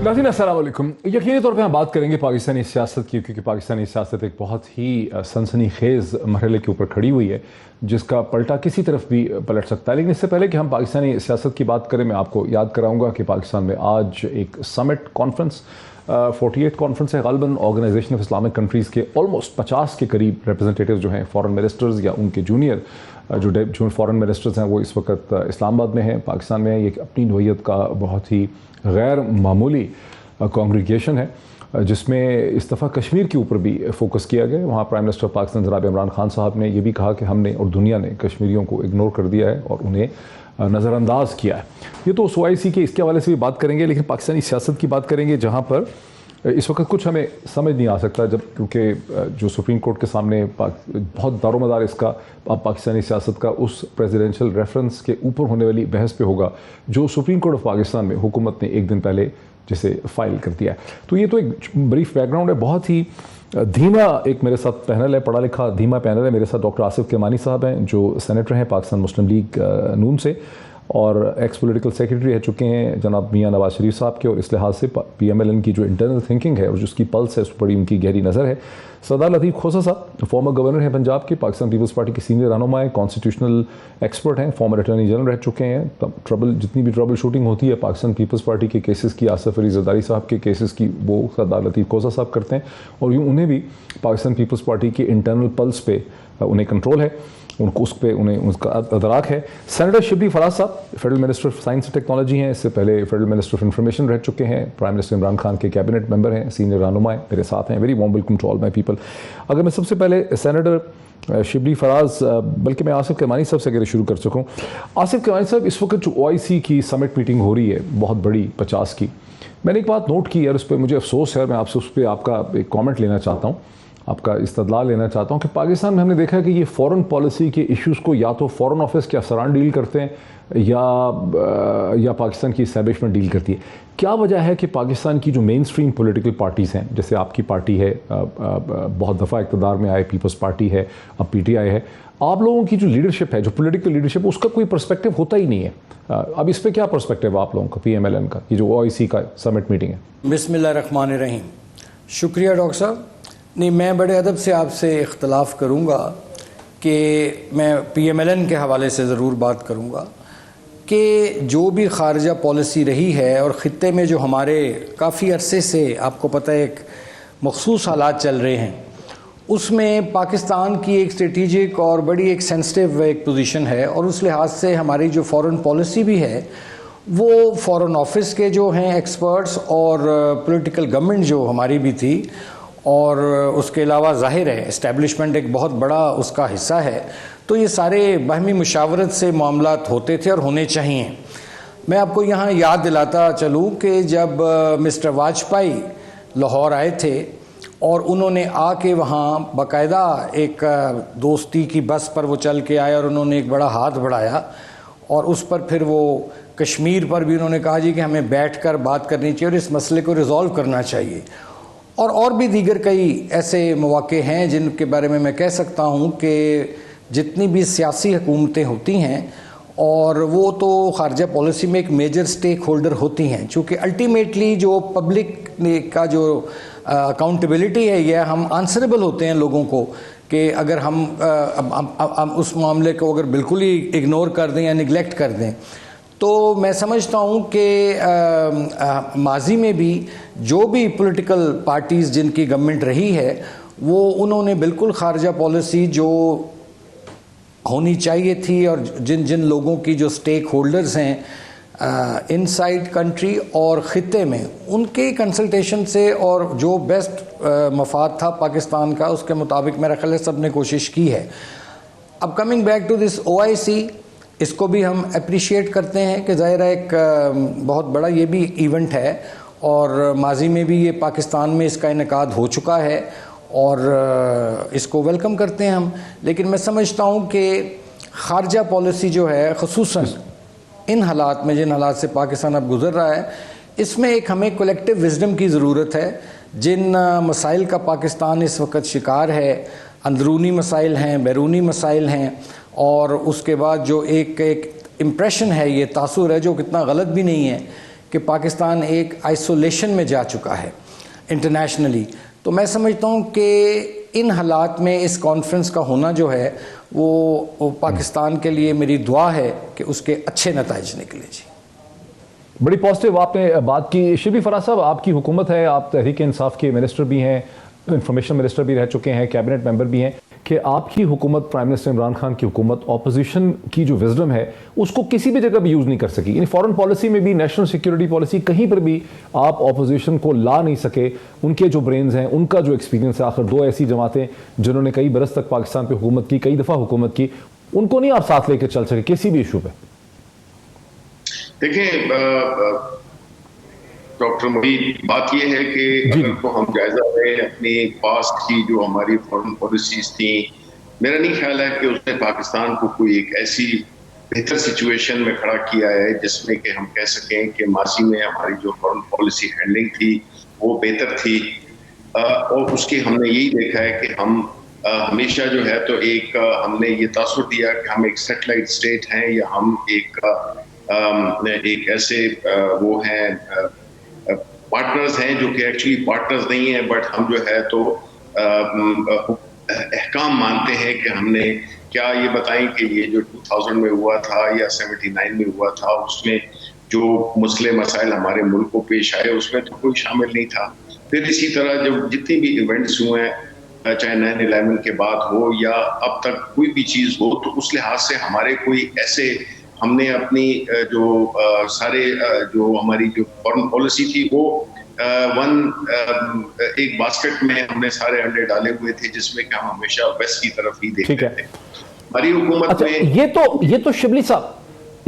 नाज़रीन अस्सलाम वालेकुम। यकीनी तौर पे हम बात करेंगे पाकिस्तानी सियासत की, क्योंकि पाकिस्तानी सियासत एक बहुत ही सनसनीखेज़ मरहले के ऊपर खड़ी हुई है जिसका पलटा किसी तरफ भी पलट सकता है। लेकिन इससे पहले कि हम पाकिस्तानी सियासत की बात करें, मैं आपको याद कराऊंगा कि पाकिस्तान में आज एक समिट कॉन्फ्रेंस 48 कॉन्फ्रेंस है गालिबन ऑर्गेनाइजेशन ऑफ इस्लामिक कंट्रीज़ के ऑलमोस्ट 50 के करीब रिप्रेजेंटेटिव जो हैं फॉरेन मिनिस्टर्स या उनके जूनियर जो फॉरेन मिनिस्टर्स हैं वो इस वक्त इस्लामाबाद में हैं, पाकिस्तान में है। ये अपनी नोयत का बहुत ही गैर मामूली कॉन्ग्रीगेशन है जिसमें इस दफ़ा कश्मीर के ऊपर भी फोकस किया गया। वहाँ प्राइम मिनिस्टर पाकिस्तान जनाब इमरान खान साहब ने यह भी कहा कि हमने और दुनिया ने कश्मीरियों को इग्नोर कर दिया है और उन्हें नज़रअंदाज किया है। ये तो OIC के इसके हवाले से भी बात करेंगे, लेकिन पाकिस्तानी सियासत की बात करेंगे जहाँ पर इस वक्त कुछ हमें समझ नहीं आ सकता, जब क्योंकि जो सुप्रीम कोर्ट के सामने बहुत दारोमदार इसका पाकिस्तानी सियासत का उस प्रेसिडेंशियल रेफरेंस के ऊपर होने वाली बहस पे होगा जो सुप्रीम कोर्ट ऑफ पाकिस्तान में हुकूमत ने एक दिन पहले जिसे फाइल कर दिया है। तो ये तो एक ब्रीफ बैकग्राउंड है। बहुत ही धीमा एक मेरे साथ पैनल है, पढ़ा लिखा धीमा पैनल है। मेरे साथ डॉक्टर आसिफ किरमानी साहब हैं जो सेनेटर हैं पाकिस्तान मुस्लिम लीग नून से और एक्स पॉलिटिकल सेक्रेटरी रह चुके हैं जनाब मियां नवाज शरीफ साहब के, और इस लिहाज से PMLN की जो इंटरनल थिंकिंग है और जिसकी पल्स है उस पर बड़ी उनकी गहरी नज़र है। सरदार लतीफ़ खोसा साहब फॉर्मर गवर्नर हैं पंजाब के, पाकिस्तान पीपल्स पार्टी के सीनियर रहनुमा हैं, कॉन्स्टिट्यूशनल एक्सपर्ट हैं, फॉर्मर अटॉर्नी जनरल रह चुके हैं। जितनी भी ट्रबल शूटिंग होती है पाकिस्तान पीपल्स पार्टी के केसेस की, आसिफ अली जरदारी साहब के केसेस की, वो सरदार लतीफ़ खोसा साहब करते हैं और यूँ उन्हें भी पाकिस्तान पीपल्स पार्टी के इंटरनल पल्स पे उन्हें कंट्रोल है, उनको उस पर उन्हें उसका अदराक है। सेनेटर शिबली फराज साहब federal minister of science and technology हैं, इससे पहले फेडरल मिनिस्टर ऑफ इंफॉर्मेशन रह चुके हैं, प्राइम मिनिस्टर इमरान खान के कैबिनेट मेंबर हैं, सीनियर रहनुमा मेरे साथ हैं। Very warm welcome to all my people. अगर मैं सबसे पहले सेनेटर शिबली फराज, बल्कि मैं आसिफ किरमानी साहब से अगर शुरू कर सकूँ। आसिफ किरमानी साहब, इस वक्त जो OIC की समिट मीटिंग हो रही है बहुत बड़ी 50 की, मैंने एक बात नोट की यार, उस पर मुझे अफसोस है, मैं आपसे उस पर आपका एक कॉमेंट लेना चाहता हूँ, आपका इस्तदलाल लेना चाहता हूँ कि पाकिस्तान में हमने देखा है कि ये फॉरेन पॉलिसी के इश्यूज़ को या तो फॉरेन ऑफिस के अफसरान डील करते हैं या पाकिस्तान की इस्टेब्लिशमेंट डील करती है। क्या वजह है कि पाकिस्तान की जो मेन स्ट्रीम पॉलिटिकल पार्टीज़ हैं, जैसे आपकी पार्टी है, बहुत दफ़ा इक़्तिदार में आए पीपल्स पार्टी है, अब PTI है, आप लोगों की जो लीडरशिप है, जो पॉलिटिकल लीडरशिप, उसका कोई पर्सपेक्टिव होता ही नहीं है। अब इस पर क्या पर्सपेक्टिव है आप लोगों का, PMLN का, ये जो OIC का समिट मीटिंग है? बिस्मिल्लाहिर्रहमानिर्रहीम। शुक्रिया डॉक्टर साहब। नहीं, मैं बड़े अदब से आपसे इख्तलाफ करूँगा कि मैं PMLN के हवाले से ज़रूर बात करूँगा कि जो भी ख़ारजा पॉलिसी रही है और ख़ित्ते में जो हमारे काफ़ी अरसे से आपको पता है एक मख़सूस हालात चल रहे हैं, उसमें पाकिस्तान की एक स्ट्रेटिजिक और बड़ी एक सेंसिटिव एक पोजीशन है और उस लिहाज से हमारी जो फ़ॉरेन पॉलिसी भी है वो फ़ॉरेन ऑफिस के जो हैं एक्सपर्ट्स और पॉलिटिकल गवर्नमेंट जो हमारी भी थी, और उसके अलावा ज़ाहिर है इस्टेब्लिशमेंट एक बहुत बड़ा उसका हिस्सा है, तो ये सारे बाहमी मुशावरत से मामलात होते थे और होने चाहिए। मैं आपको यहाँ याद दिलाता चलूँ कि जब मिस्टर वाजपेयी लाहौर आए थे और उन्होंने आके वहाँ बाकायदा एक दोस्ती की बस पर वो चल के आए और उन्होंने एक बड़ा हाथ बढ़ाया और उस पर फिर वो कश्मीर पर भी उन्होंने कहा जी कि हमें बैठकर बात करनी चाहिए और इस मसले को रिज़ॉल्व करना चाहिए। और भी दीगर कई ऐसे मौक़े हैं जिनके बारे में मैं कह सकता हूँ कि जितनी भी सियासी हुकूमतें होती हैं और वो तो ख़ारजा पॉलिसी में एक मेजर स्टेक होल्डर होती हैं, चूँकि अल्टीमेटली जो पब्लिक का जो अकाउंटेबिलिटी है यह हम आंसरेबल होते हैं लोगों को कि अगर हम उस मामले को अगर बिल्कुल ही इग्नोर कर दें या निगलेक्ट कर दें। तो मैं समझता हूँ कि माजी में भी जो भी पॉलिटिकल पार्टीज़ जिनकी गवर्नमेंट रही है वो उन्होंने बिल्कुल ख़ारजा पॉलिसी जो होनी चाहिए थी और जिन जिन लोगों की जो स्टेक होल्डर्स हैं इनसाइड कंट्री और ख़ित्ते में, उनके कंसल्टेशन से और जो बेस्ट मफाद था पाकिस्तान का उसके मुताबिक मेरा ख्याल है सब ने कोशिश की है। अब coming back to this OIC, इसको भी हम अप्रिशिएट करते हैं कि ज़ाहिर है एक बहुत बड़ा ये भी इवेंट है और माजी में भी ये पाकिस्तान में इसका इनेकाद हो चुका है और इसको वेलकम करते हैं हम। लेकिन मैं समझता हूँ कि ख़ारजा पॉलिसी जो है ख़ुसूसन इन हालात में, जिन हालात से पाकिस्तान अब गुज़र रहा है, इसमें एक हमें कलेक्टिव विज़डम की ज़रूरत है। जिन मसाइल का पाकिस्तान इस वक्त शिकार है, अंदरूनी मसाइल हैं, बैरूनी मसाइल हैं, और उसके बाद जो एक इम्प्रेशन है, ये तासुर है जो कितना गलत भी नहीं है कि पाकिस्तान एक आइसोलेशन में जा चुका है इंटरनेशनली। तो मैं समझता हूँ कि इन हालात में इस कॉन्फ्रेंस का होना जो है वो पाकिस्तान के लिए मेरी दुआ है कि उसके अच्छे नताइज निकले। जी, बड़ी पॉजिटिव आपने बात की। शिबली फराज साहब, आपकी हुकूमत है, आप तहरीक इंसाफ के मिनिस्टर भी हैं, इंफॉर्मेशन मिनिस्टर भी रह चुके हैं, कैबिनेट मेंबर भी हैं, कि आपकी हुकूमत, प्राइम मिनिस्टर इमरान खान की हुकूमत, ऑपोजिशन की जो विजडम है उसको किसी भी जगह भी यूज़ नहीं कर सकी। इन फॉरेन पॉलिसी में भी, नेशनल सिक्योरिटी पॉलिसी, कहीं पर भी आप ऑपोजिशन को ला नहीं सके। उनके जो ब्रेन्स हैं, उनका जो एक्सपीरियंस है, आखिर दो ऐसी जमातें जिन्होंने कई बरस तक पाकिस्तान पर हुकूमत की, कई दफ़ा हुकूमत की, उनको नहीं आप साथ लेकर चल सके किसी भी इशू पर? देखिए डॉक्टर मोईद, बात यह है कि अगर तो हम जायजा लें अपनी पास्ट की जो हमारी फॉरेन पॉलिसीज थी, मेरा नहीं ख्याल है कि उसने पाकिस्तान को कोई एक ऐसी बेहतर सिचुएशन में खड़ा किया है जिसमें कि हम कह सकें कि माजी में हमारी जो फॉरेन पॉलिसी हैंडलिंग थी वो बेहतर थी। और उसके हमने यही देखा है कि हम हमेशा जो है तो एक हमने ये तासुर दिया कि हम एक सैटेलाइट स्टेट हैं या हम एक ऐसे वो हैं पार्टनर्स हैं जो कि एक्चुअली पार्टनर्स नहीं है, बट हम जो है तो अहकाम मानते हैं कि हमने क्या ये बताएं कि ये जो 2000 में हुआ था या 79 में हुआ था उसमें जो मसले मसाइल हमारे मुल्क को पेश आए उसमें तो कोई शामिल नहीं था। फिर इसी तरह जब जितनी भी इवेंट्स हुए हैं, चाहे 9/11 के बाद हो या अब तक कोई भी चीज़ हो, तो उस लिहाज से हमारे कोई ऐसे हमने अपनी जो सारे जो हमारी जो फॉरेन पॉलिसी थी वो एक बास्केट में हमने सारे अंडे डाले हुए थे जिसमें कि हम हमेशा वेस्ट की तरफ ही देखते थे। हमारी हुकूमत में ये तो शिबली साहब,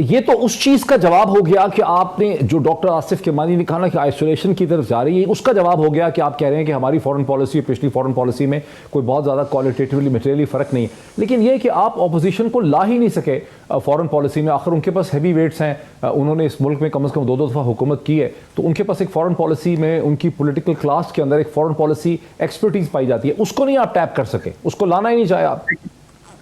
ये तो उस चीज का जवाब हो गया कि आपने जो डॉक्टर आसिफ किरमानी ने कहा ना कि आइसोलेशन की तरफ जा रही है, उसका जवाब हो गया कि आप कह रहे हैं कि हमारी फॉरेन पॉलिसी पिछली फॉरेन पॉलिसी में कोई बहुत ज़्यादा क्वालिटेटिवली मटेरियली फ़र्क नहीं है। लेकिन यह कि आप ऑपोजिशन को ला ही नहीं सके फॉरेन पॉलिसी में। आखिर उनके पास हैवी वेट्स हैं, उन्होंने इस मुल्क में कम से कम 2 दफ़ा हुकूमत की है, तो उनके पास एक फॉरेन पॉलिसी में, उनकी पोलिटिकल क्लास के अंदर एक फॉरेन पॉलिसी एक्सपर्टीज पाई जाती है, उसको नहीं आप टैप कर सके, उसको लाना ही नहीं चाहे आप।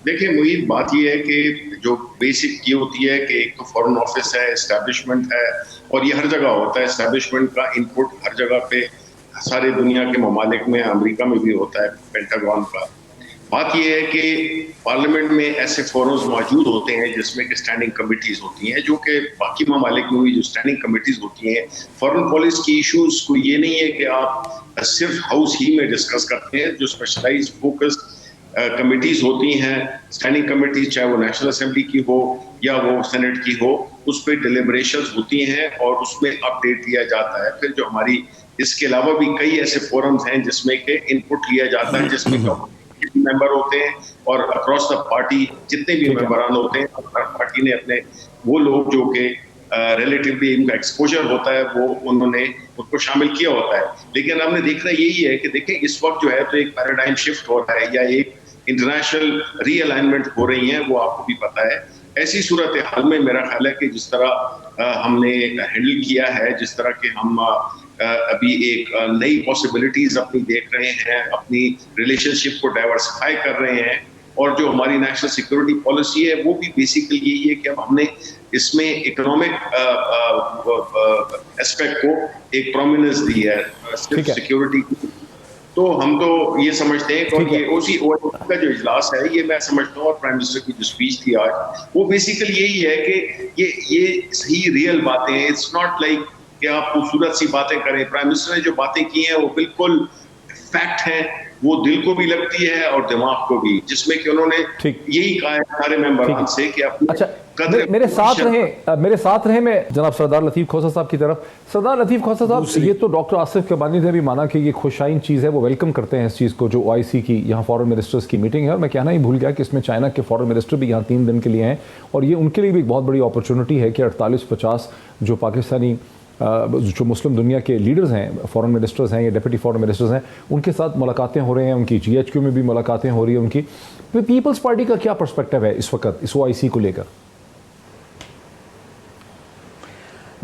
देखिए मुईद, बात यह है कि जो बेसिक ये होती है कि एक तो फॉरेन ऑफिस है, एस्टैब्लिशमेंट है, और ये हर जगह होता है। एस्टैब्लिशमेंट का इनपुट हर जगह पे सारे दुनिया के ममालिक में, अमेरिका में भी होता है, पेंटागन का। बात यह है कि पार्लियामेंट में ऐसे फोरम्स मौजूद होते हैं जिसमें कि स्टैंडिंग कमिटीज होती हैं, जो कि बाकी ममालिक में भी जो स्टैंडिंग कमिटीज होती हैं फॉरेन पॉलिसी की इशूज को, ये नहीं है कि आप सिर्फ हाउस ही में डिस्कस करते हैं। जो स्पेशलाइज्ड फोकस कमिटीज होती हैं, स्टैंडिंग कमिटीज, चाहे वो नेशनल असेंबली की हो या वो सेनेट की हो, उस पर डिलिब्रेशंस होती हैं और उसमें अपडेट दिया जाता है। फिर जो हमारी इसके अलावा भी कई ऐसे फोरम्स हैं जिसमें के इनपुट लिया जाता है, जिसमें मेंबर होते हैं और अक्रॉस द पार्टी जितने भी मेंबरान होते हैं, हर पार्टी ने अपने वो लोग जो कि रिलेटिवली इनका एक्सपोजर होता है वो उन्होंने उसको शामिल किया होता है। लेकिन हमने देखना यही है कि देखें इस वक्त जो है तो एक पैराडाइम शिफ्ट हो रहा है या एक इंटरनेशनल रीअलाइनमेंट हो रही है, वो आपको भी पता है। ऐसी सूरत हाल में मेरा ख्याल है कि जिस तरह हमने हैंडल किया है, जिस तरह के हम अभी एक नई पॉसिबिलिटीज अपनी देख रहे हैं, अपनी रिलेशनशिप को डाइवर्सिफाई कर रहे हैं, और जो हमारी नेशनल सिक्योरिटी पॉलिसी है वो भी बेसिकली यही है कि अब हमने इसमें इकोनॉमिक एस्पेक्ट को एक प्रोमिनेंस दी है सिर्फ सिक्योरिटी की। तो हम तो ये समझते हैं कि ये उसी OIC का जो इजलास है, ये मैं समझता हूँ, और प्राइम मिनिस्टर की जो स्पीच थी आज, वो बेसिकली यही है कि ये सही रियल बातें हैं। इट्स नॉट लाइक कि आप खूबसूरत सी बातें करें। प्राइम मिनिस्टर ने जो बातें की हैं वो बिल्कुल फैक्ट हैं, वो दिल को भी लगती है और दिमाग को भी, जिसमें कि उन्होंने यही कहा है सारे मेंबरान से कि अपने मेरे साथ रहे मैं जनाब सरदार लतीफ़ खोसा साहब की तरफ। सरदार लतीफ़ खोसा साहब, ये तो डॉक्टर आसिफ किरमानी ने भी माना कि ये खुशाइन चीज़ है, वो वेलकम करते हैं इस चीज़ को, जो OIC की यहाँ फॉरेन मिनिस्टर्स की मीटिंग है। और मैं कहना ही भूल गया कि इसमें चाइना के फॉरेन मिनिस्टर भी यहाँ 3 दिन के लिए हैं, और ये उनके लिए भी एक बहुत बड़ी अपॉर्चुनिटी है कि 48-50 जो पाकिस्तानी जो मुस्लिम दुनिया के लीडर्स हैं, फॉरेन मिनिस्टर्स हैं या डिप्टी फॉरेन मिनिस्टर्स हैं, उनके साथ मुलाकातें हो रही हैं, उनकी GHQ में भी मुलाकातें हो रही हैं उनकी। पीपल्स पार्टी का क्या पर्सपेक्टिव है इस वक्त इस OIC को लेकर?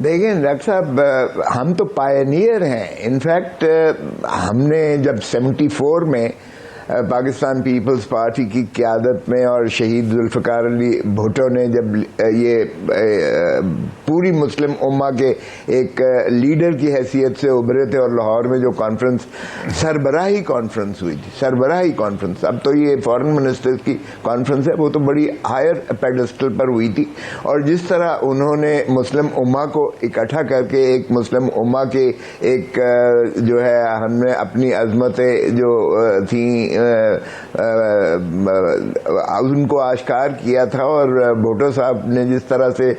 देखिए डॉक्टर साहब, हम तो पायनियर हैं। इनफैक्ट हमने जब 74 में पाकिस्तान पीपल्स पार्टी की क़यादत में और शहीद जुल्फ़िकार अली भुट्टो ने जब ये पूरी मुस्लिम उम्मा के एक लीडर की हैसियत से उभरे थे और लाहौर में जो कॉन्फ्रेंस सरबराही कॉन्फ्रेंस हुई थी, सरबराही कॉन्फ्रेंस, अब तो ये फॉरेन मिनिस्टर्स की कॉन्फ्रेंस है, वो तो बड़ी हायर पेडेस्टल पर हुई थी। और जिस तरह उन्होंने मुस्लिम उम्मा को इकट्ठा करके एक मुस्लिम उम्मा के एक जो है हमने अपनी अजमतें जो थी उनको आश्कार किया था और भुट्टो साहब ने जिस तरह से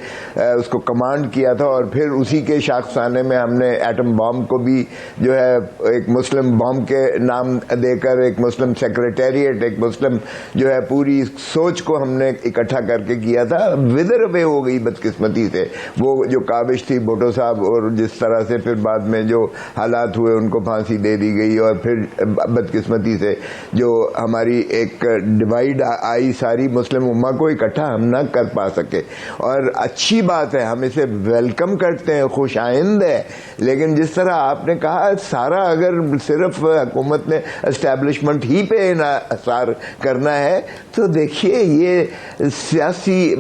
उसको कमांड किया था और फिर उसी के शाखसाने में हमने एटम बॉम्ब को भी जो है एक मुस्लिम बॉम्ब के नाम देकर एक मुस्लिम सेक्रेटेरिएट, एक मुस्लिम जो है पूरी सोच को हमने इकट्ठा करके किया था। विदर अवे हो गई बदकिस्मती से वो जो काबिश थी भुट्टो साहब, और जिस तरह से फिर बाद में जो हालात हुए उनको फांसी दे दी गई और फिर बदकिस्मती से जो हमारी एक डिवाइड आई सारी मुस्लिम उम्मा को इकट्ठा हम ना कर पा सके। और अच्छी बात है, हम इसे वेलकम करते हैं, खुश आइंद है। लेकिन जिस तरह आपने कहा सारा अगर सिर्फ हुकूमत ने एस्टैब्लिशमेंट ही पे इन्हिसार करना है तो देखिए ये सियासी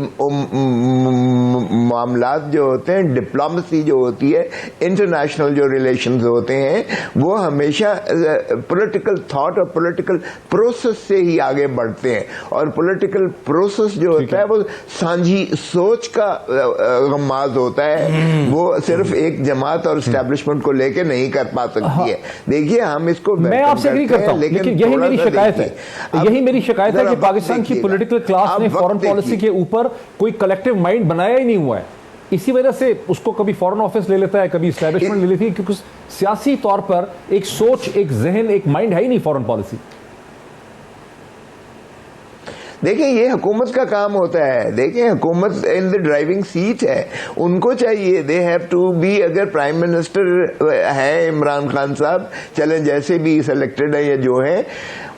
मामलात जो होते हैं, डिप्लोमेसी जो होती है, इंटरनेशनल जो रिलेशंस होते हैं वो हमेशा पॉलिटिकल थॉट और पॉलिटिकल प्रोसेस से ही आगे बढ़ते हैं। और पॉलिटिकल प्रोसेस जो होता है वो सांझी सोच का गमाज होता है, वो सिर्फ एक जमात और एस्टैब्लिशमेंट को लेके नहीं कर पा सकती है। देखिए हम इसको मैं आपसे एग्री करता हूं, लेकिन यही मेरी शिकायत है, यही मेरी शिकायत है कि पाकिस्तान की पॉलिटिकल क्लास ने फॉरेन पॉलिसी के ऊपर कोई कलेक्टिव माइंड बनाया ही नहीं हुआ है। इसी वजह से उसको कभी फॉरेन ऑफिस ले लेता है, कभी एस्टैब्लिशमेंट ले लेती है, क्योंकि सियासी तौर पर एक सोच, एक जहन, एक माइंड है ही नहीं फॉरेन पॉलिसी। देखिए ये हुकूमत का काम होता है, देखिए हुकूमत इन द ड्राइविंग सीट है, उनको चाहिए दे हैव टू बी, अगर प्राइम मिनिस्टर है इमरान खान साहब, चलें जैसे भी सेलेक्टेड है या जो है,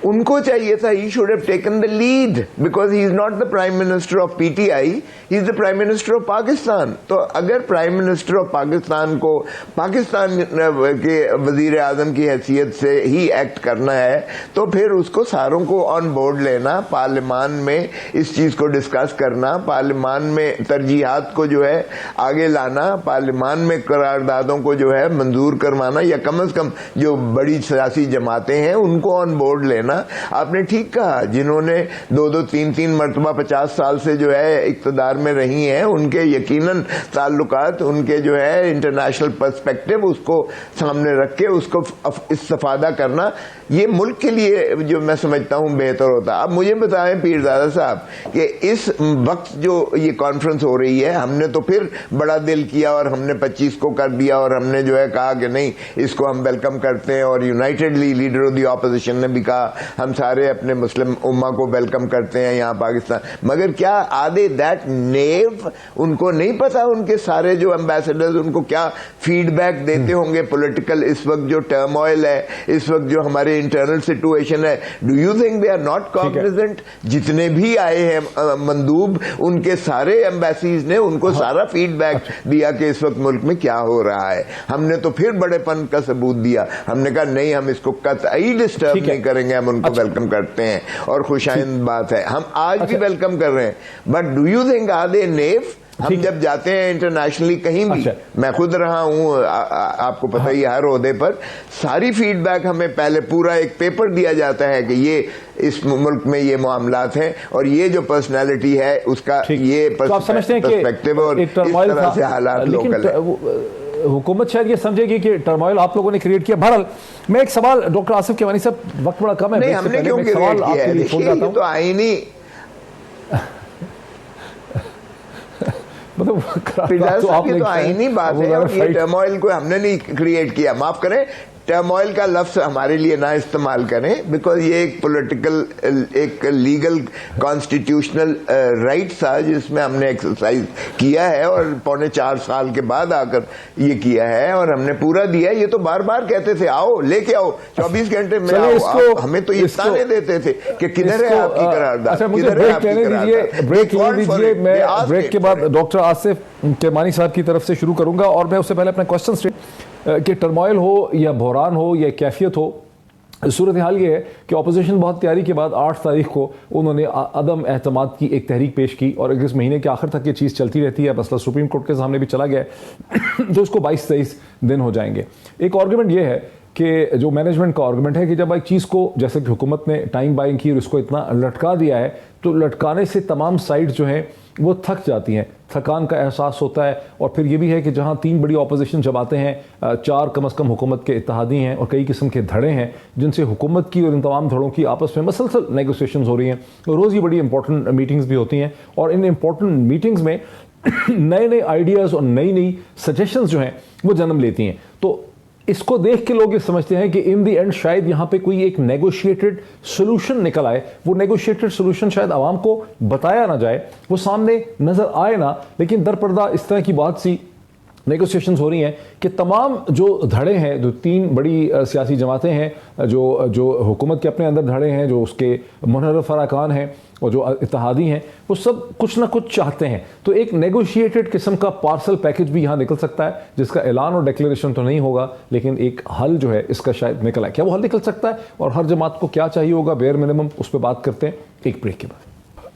उनको चाहिए था he should have taken the lead because he is not the prime minister of PTI, he is the prime minister of Pakistan. तो अगर प्राइम मिनिस्टर ऑफ पाकिस्तान को पाकिस्तान के वजीर आजम की हैसियत से ही एक्ट करना है तो फिर उसको सारों को ऑन बोर्ड लेना, पार्लियामान में इस चीज को डिस्कस करना, पार्लियामान में तरजीहात को जो है आगे लाना, पार्लियामान में करारदादों को जो है मंजूर करवाना, या कम से कम जो बड़ी सियासी जमातें हैं उनको ऑन बोर्ड लेना। आपने ठीक कहा, जिन्होंने 2-2, 3-3 मरतबा 50 साल से जो है इक्तदार में रही हैं, उनके यकीनन ताल्लुकात, उनके जो है इंटरनेशनल पर्सपेक्टिव उसको सामने रख के उसको इस्तेफादा करना ये मुल्क के लिए जो मैं समझता हूं बेहतर होता। अब मुझे बताएं पीरजादा साहब कि इस वक्त जो ये कॉन्फ्रेंस हो रही है, हमने तो फिर बड़ा दिल किया और हमने 25 को कर दिया और हमने जो है कहा कि नहीं इसको हम वेलकम करते हैं, और unitedly leader of the opposition ने भी कहा हम सारे अपने मुस्लिम उम्मा को वेलकम करते हैं यहाँ पाकिस्तान। मगर क्या आधे दैट नेव, उनको नहीं पता उनके सारे जो एम्बेसडर्स उनको क्या फीडबैक देते होंगे पॉलिटिकल, इस वक्त जो टर्मोइल है, इस वक्त जो हमारे इंटरनल सिचुएशन है, do you think they are not cognizant? जितने भी आए हैं मंदूब, उनके सारे एम्बेसीज ने उनको सारा फीडबैक दिया कि इस वक्त मुल्क में क्या हो रहा है। हमने तो फिर बड़ेपन का सबूत दिया, हमने कहा नहीं हम इसको कतई डिस्टर्ब नहीं करेंगे, हम उनको वेलकम करते हैं और खुशाइंद बात है, हम आज भी वेलकम कर रहे हैं। But do you think are they naive? हम जब जाते हैं इंटरनेशनली कहीं भी, मैं खुद रहा हूं, आपको पता ही हर ओहदे पर, सारी फीडबैक हमें पहले पूरा एक पेपर दिया जाता है कि ये इस मुल्क में ये मामलात हैं और ये जो पर्सनैलिटी है उसका ये पर्सपेक्टिव और इस तरह से हालात लोकल है। हुकूमत शायद ये समझेगी कि टर्मोइल आप लोगों ने क्रिएट किया। बहरहाल मैं एक सवाल, डॉक्टर आसिफ किरमानी साहब, वक्त बड़ा कम है, नहीं हमने क्यों क्रिएट किया है? देखिए तो आईनी मतलब तो आईनी बात है, और ये टर्मोइल को हमने नहीं क्रिएट किया। माफ करें, टर्मोइल का लफ्ज हमारे लिए ना इस्तेमाल करें, बिकॉज ये एक पॉलिटिकल, एक लीगल कॉन्स्टिट्यूशनल राइट था जिसमें हमने एक्सरसाइज किया है और 4.25 साल के बाद आकर ये किया है और हमने पूरा दिया। ये तो बार बार कहते थे आओ लेके आओ 24 घंटे में आओ, हमें तो ये ताने देते थे कि किधर है आपकी करारदाद, किधर है आपकी करारदाद। ब्रेक ले लीजिए, मैं ब्रेक के बाद डॉक्टर आसिफ किरमानी साहब की तरफ से शुरू करूंगा और मैं उससे पहले अपना क्वेश्चन कि टर्मोइल हो या बहरान हो या कैफियत हो, सूरत हाल ये है कि अपोजिशन बहुत तैयारी के बाद 8 तारीख को उन्होंने अदम एतमाद की एक तहरीक पेश की और इस महीने के आखिर तक ये चीज़ चलती रहती है। मसला सुप्रीम कोर्ट के सामने भी चला गया है तो इसको 22-23 दिन हो जाएंगे। एक आर्गूमेंट ये है कि जो मैनेजमेंट का आर्गूमेंट है कि जब एक चीज़ को जैसे कि हुकूमत ने टाइम बाइंग की और उसको इतना लटका दिया है तो लटकाने से तमाम साइड जो हैं वो थक जाती हैं, थकान का एहसास होता है। और फिर ये भी है कि जहाँ 3 बड़ी अपोजिशन जमातें हैं, 4 कम अज़ कम हुकूमत के इत्तेहादी हैं और कई किस्म के धड़े हैं जिनसे हुकूमत की और इन तमाम धड़ों की आपस में मसलसल नेगोशिएशंस हो रही हैं। रोज़ ही बड़ी इंपॉर्टेंट मीटिंग्स भी होती हैं और इन इंपॉर्टेंट मीटिंग्स में नए नए आइडियाज़ और नई नई सजेशंस जो हैं वो जन्म लेती हैं। तो इसको देख के लोग ये समझते हैं कि इन द एंड शायद यहाँ पे कोई एक नेगोशिएटेड सोल्यूशन निकल आए। वो नेगोशिएटेड सोल्यूशन शायद आवाम को बताया ना जाए, वो सामने नजर आए ना, लेकिन दरपर्दा इस तरह की बहुत सी नेगोशिएशंस हो रही हैं कि तमाम जो धड़े हैं, जो 3 बड़ी सियासी जमातें हैं, जो हुकूमत के अपने अंदर धड़े हैं, जो उसके मुनहरफ अरकान हैं और जो इत्तेहादी हैं, वो सब कुछ ना कुछ चाहते हैं। तो एक नेगोशिएटेड किस्म का पार्सल पैकेज भी यहाँ निकल सकता है जिसका ऐलान और डिक्लेरेशन तो नहीं होगा, लेकिन एक हल जो है इसका शायद निकल आए। क्या वो हल निकल सकता है और हर जमात को क्या चाहिए होगा बेयर मिनिमम, उस पर बात करते हैं एक ब्रेक के बाद।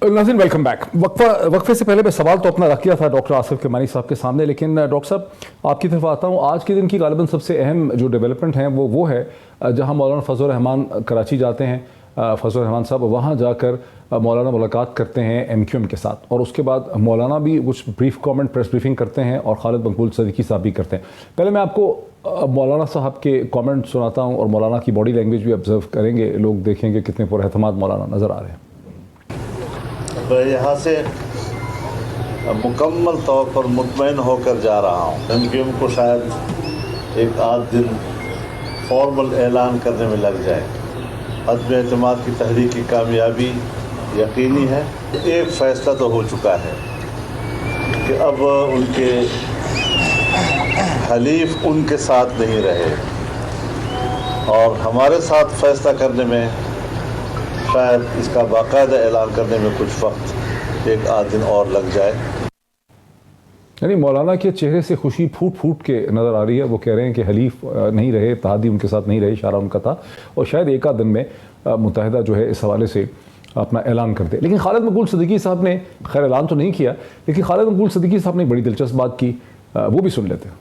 नाज़रीन वेलकम बैक। वक्फे से पहले मैं सवाल तो अपना रख लिया था डॉक्टर आसिफ किरमानी साहब के सामने, लेकिन डॉक्टर साहब आपकी तरफ आता हूँ। आज के दिन की गालिबन सबसे अहम जो डेवलपमेंट है वो है जहाँ मौलाना फजल रहमान कराची जाते हैं, फजल रहमान साहब वहाँ जाकर मौलाना मुलाकात करते हैं MQM के साथ और उसके बाद मौलाना भी कुछ ब्रीफ कमेंट प्रेस ब्रीफिंग करते हैं और खालिद मकबूल सदीकी साहब भी करते हैं। पहले मैं आपको मौलाना साहब के कमेंट सुनाता हूँ और मौलाना की बॉडी लैंग्वेज भी ऑब्जर्व करेंगे, लोग देखेंगे कितने पुरएतमाद मौलाना नज़र आ रहे हैं। यहाँ से मुकम्मल तौर पर मुतमईन होकर जा रहा हूँ। MQM को शायद एक आध दिन फॉर्मल ऐलान करने में लग जाए। अदम एतमाद की तहरीक की कामयाबी यकीनी है। एक फ़ैसला तो हो चुका है कि अब उनके हलीफ उनके साथ नहीं रहे और हमारे साथ फ़ैसला करने में शायद इसका बाकायदा ऐलान करने में कुछ वक्त एक आध दिन और लग जाए। यानी मौलाना के चेहरे से खुशी फूट फूट के नज़र आ रही है। वो कह रहे हैं कि हलीफ नहीं रहे, इत्तेहादी उनके साथ नहीं रहे, इशारा उनका था और शायद एक आध दिन में मुत्तहिदा जो है इस हवाले से अपना ऐलान कर दे। लेकिन खालिद मकबूल सदीकी साहब ने खैर ऐलान तो नहीं किया, लेकिन खालिद मकबूल सदीकी साहब ने बड़ी दिलचस्प बात की, वो भी सुन लेते हैं।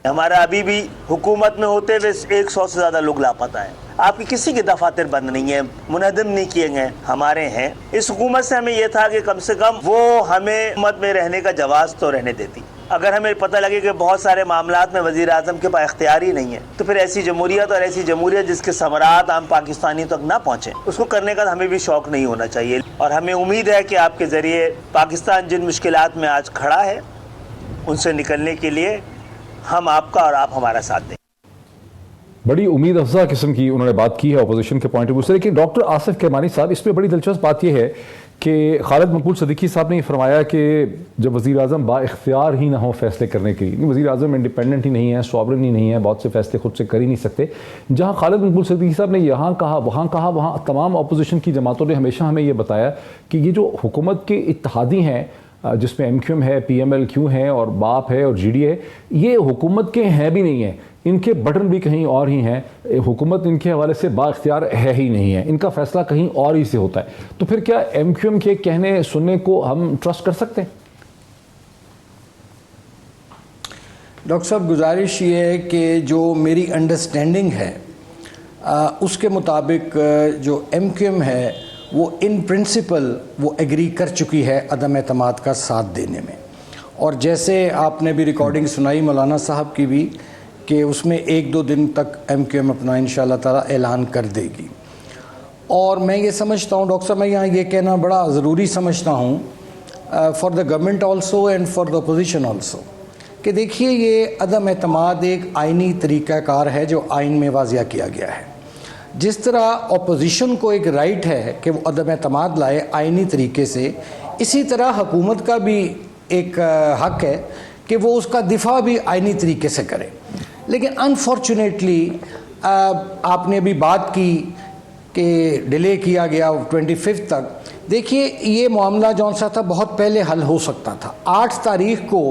हमारा अभी भी हुकूमत में होते हुए 100 से ज़्यादा लोग लापता है। आपकी किसी के दफातर बंद नहीं है, मुनहदम नहीं किए गए, हमारे हैं। इस हुकूमत से हमें यह था कि कम से कम वो हमें हुकूमत में रहने का जवाज़ तो रहने देती। अगर हमें पता लगे कि बहुत सारे मामलात में वज़ीर आज़म के पास इख्तियार ही नहीं है तो फिर ऐसी जमहूरियत और ऐसी जमहूरियत जिसके समरात आम पाकिस्तानी तक ना पहुँचे, उसको करने का हमें भी शौक़ नहीं होना चाहिए। और हमें उम्मीद है कि आपके ज़रिए पाकिस्तान जिन मुश्किलात में आज खड़ा है उनसे निकलने के लिए हम आपका और आप हमारा साथ दें। बड़ी उम्मीद अफजा किस्म की उन्होंने बात की है अपोजिशन के पॉइंट ऑफ व्यू से। लेकिन डॉक्टर आसिफ किरमानी साहब, इसमें बड़ी दिलचस्प बात यह है कि खालिद मकबूल सदीकी साहब ने फरमाया कि जब वज़ीर आज़म बाइख्तियार ही ना हो फैसले करने के लिए, वज़ीर आज़म इंडिपेंडेंट ही नहीं है, सॉवरन ही नहीं है, बहुत से फैसले खुद से कर ही नहीं सकते। जहाँ खालिद मकबूल सदीकी साहब ने यहाँ कहा वहाँ तमाम अपोजिशन की जमातों ने हमेशा हमें यह बताया कि ये जो हुकूमत के इत्तेहादी हैं जिसमें MQM है, PMLQ है और बाप है और GD है, ये हुकूमत के हैं भी नहीं है, इनके बटन भी कहीं और ही हैं। हुकूमत इनके हवाले से बाख्तियार है ही नहीं है, इनका फैसला कहीं और ही से होता है। तो फिर क्या MQM के कहने सुनने को हम ट्रस्ट कर सकते हैं? डॉक्टर साहब, गुजारिश ये है कि जो मेरी अंडरस्टैंडिंग है उसके मुताबिक जो MQM है वो इन प्रिंसिपल वो एग्री कर चुकी है अदम एतमाद का साथ देने में। और जैसे आपने भी रिकॉर्डिंग सुनाई मौलाना साहब की भी कि उसमें 1-2 दिन तक MQM अपना इंशाअल्लाह ताला ऐलान कर देगी। और मैं ये समझता हूँ डॉक्टर साहब, मैं यहाँ ये कहना बड़ा ज़रूरी समझता हूँ for the government also and for the opposition also कि देखिए ये अदम एतमाद एक आइनी तरीक़ाकार है जो आइन में वाज़िया किया गया है। जिस तरह अपोजिशन को एक राइट है कि वो अदम एतमाद लाए आइनी तरीके से, इसी तरह हुकूमत का भी एक हक है कि वो उसका दिफा भी आइनी तरीके से करे। लेकिन अनफॉर्चुनेटली आपने अभी बात की कि डिले किया गया 25 तक। देखिए ये मामला जौन सा था बहुत पहले हल हो सकता था। 8 तारीख को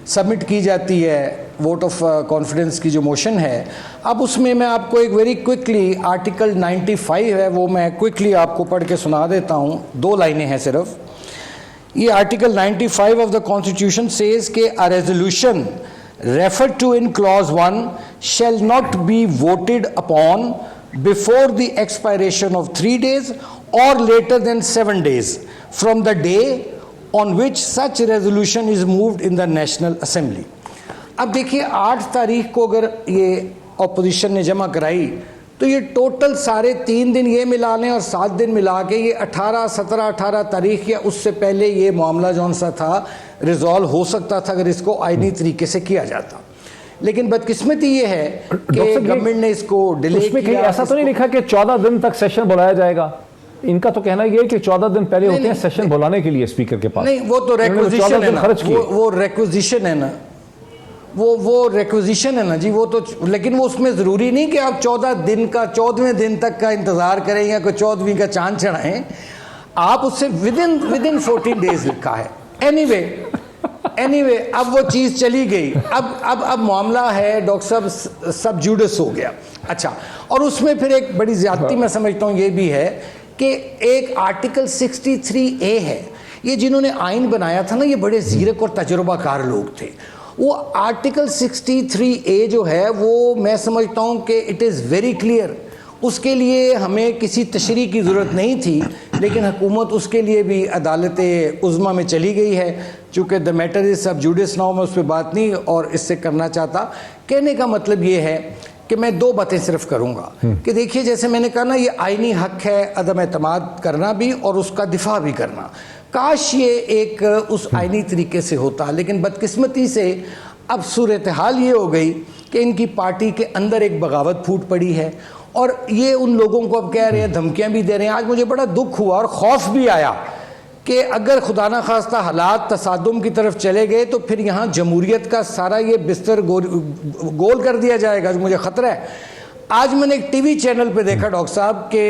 सबमिट की जाती है वोट ऑफ कॉन्फिडेंस की जो मोशन है। अब उसमें मैं आपको एक वेरी क्विकली आर्टिकल 95 है वो मैं क्विकली आपको पढ़ के सुना देता हूँ, 2 लाइनें हैं सिर्फ। ये article 95 of the constitution says के a resolution referred to in clause 1 shall not be voted upon before the expiration of 3 days or later than 7 days from the day on which such resolution is moved in the National Assembly। अब देखिए 8 तारीख को अगर ये opposition ने जमा कराई तो ये टोटल सारे 3 दिन ये मिला लें और 7 दिन मिला के ये 18, 17, 18 तारीख या उससे पहले ये मामला जौन सा था रिजॉल्व हो सकता था अगर इसको आईनी तरीके से किया जाता। लेकिन बदकिस्मती ये है कि गवर्नमेंट ने इसको डिले किया। ऐसा तो नहीं लिखा कि 14 दिन तक सेशन बुलाया जाएगा? इनका तो कहना ये है कि 14 दिन पहले होते हैं सेशन बुलाने के लिए स्पीकर के पास। नहीं, वो तो रिक्विजिशन है ना, वो रिक्विजिशन है ना, वो रिक्विजिशन है ना जी, वो तो। लेकिन वो उसमें ज़रूरी नहीं कि आप 14 दिन का 14वें दिन तक का इंतज़ार करें या कोई 14वीं का चांद चढ़ाएं। आप उससे विद इन 14 डेज लिखा है। एनीवे अब वो चीज़ चली गई। अब मामला है डॉक्टर साहब सब जुडिस हो गया। अच्छा, और उसमें फिर एक बड़ी ज़्यादती मैं समझता हूँ ये भी है कि एक आर्टिकल 63A है, ये जिन्होंने आइन बनाया था ना ये बड़े ज़ीरक और तजुर्बाकार लोग थे। वो आर्टिकल 63A जो है वो मैं समझता हूँ कि इट इज़ वेरी क्लियर, उसके लिए हमें किसी तशरीह की ज़रूरत नहीं थी, लेकिन हुकूमत उसके लिए भी अदालत उज़्मा में चली गई है। चूँकि द मैटर इज़ सब जुडिस नाउ, मैं उस पर बात नहीं और इससे करना चाहता। कहने का मतलब ये है कि मैं 2 बातें सिर्फ करूँगा कि देखिए जैसे मैंने कहा ना, ये आइनी हक है अदम एतमाद करना भी और उसका दिफा भी करना। काश ये एक उस आइनी तरीके से होता, लेकिन बदकिस्मती से अब सूरत हाल ये हो गई कि इनकी पार्टी के अंदर एक बगावत फूट पड़ी है और ये उन लोगों को अब कह रहे हैं, धमकियां भी दे रहे हैं। आज मुझे बड़ा दुख हुआ और खौफ भी आया कि अगर खुदा ना खास्ता हालात तसादुम की तरफ चले गए तो फिर यहाँ जमहूरियत का सारा ये बिस्तर गोल कर दिया जाएगा, जो मुझे ख़तरा है। आज मैंने एक टीवी चैनल पे देखा डॉक्टर साहब के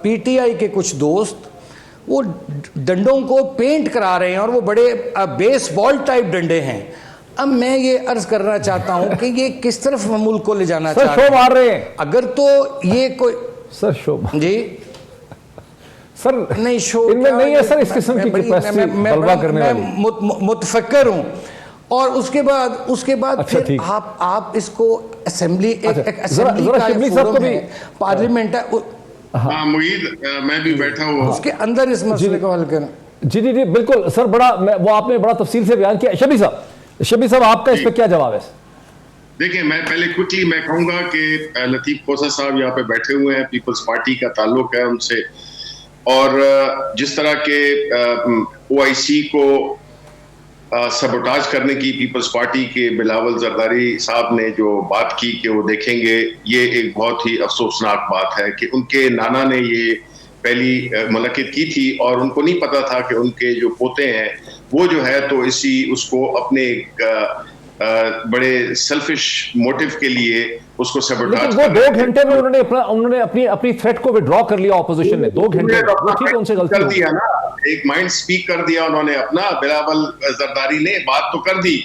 पीटीआई के कुछ दोस्त वो डंडों को पेंट करा रहे हैं और वो बड़े बेसबॉल टाइप डंडे हैं। अब मैं ये अर्ज करना चाहता हूं कि ये किस तरफ मुल्क को ले जाना चाहते हैं। शो मार रहे हैं अगर तो ये कोई सर शो जी सर नहीं शो इनमें नहीं है सर इस किस्म की कैपेसिटी बलवा करने वाली। मैं मुतफक्कर हूं और उसके बाद अच्छा, फिर आप इसको असेंबली एक असेंबली का फोरम है, पार्लियामेंट है। हाँ मुईद, मैं भी बैठा हुआ उसके अंदर इस मसले को हल करें। जी जी जी बिल्कुल सर, बड़ा वो आपने बड़ा तफसील से बयान किया। शबी साहब आपका इस पर क्या जवाब है? देखिए, मैं पहले क्विकली मैं कहूंगा कि लतीफ खोसा साहब यहाँ पे बैठे हुए हैं, पीपल्स पार्टी का ताल्लुक है उनसे, और जिस तरह के OIC को सबोटाज करने की पीपल्स पार्टी के बिलावल जरदारी साहब ने जो बात की कि वो देखेंगे, ये एक बहुत ही अफसोसनाक बात है कि उनके नाना ने ये पहली मुलाकात की थी और उनको नहीं पता था कि उनके जो पोते हैं वो जो है तो उसको अपने बड़े सेल्फिश मोटिव के लिए उसको सबोटाज। वो 2 घंटे में उन्होंने अपनी थ्रेट को विड्रॉ कर लिया ऑपोजिशन ने 2 घंटे में। ठीक है, उनसे गलती कर दिया ना, एक माइंड स्पीक कर दिया उन्होंने अपना। बिलावल जरदारी ने बात तो कर दी